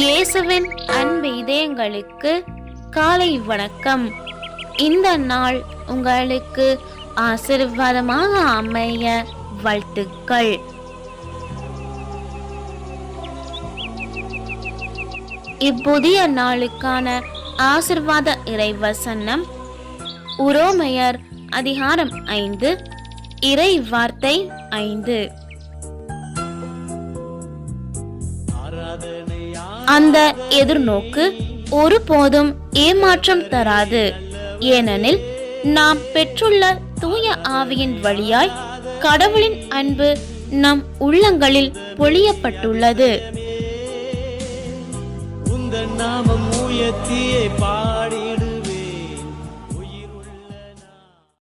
இயேசுவின் அன்பு இதயங்களுக்கு காலை வணக்கம். இந்த நாள் உங்களுக்கு ஆசீர்வாதமாக அமைய வாழ்த்துக்கள். இப்புதிய நாளுக்கான ஆசீர்வாத இறைவசனம் உரோமையர் அதிகாரம் 5 இறை வார்த்தை 5. அந்த எதிர்நோக்கு ஒருபோதும் ஏமாற்றம் தராது, ஏனெனில் நாம் பெற்றுள்ள தூய ஆவியின் வழியாய் கடவுளின் அன்பு நம் உள்ளங்களில் பொழியப்பட்டுள்ளது. நாமம் உயர்த்தியே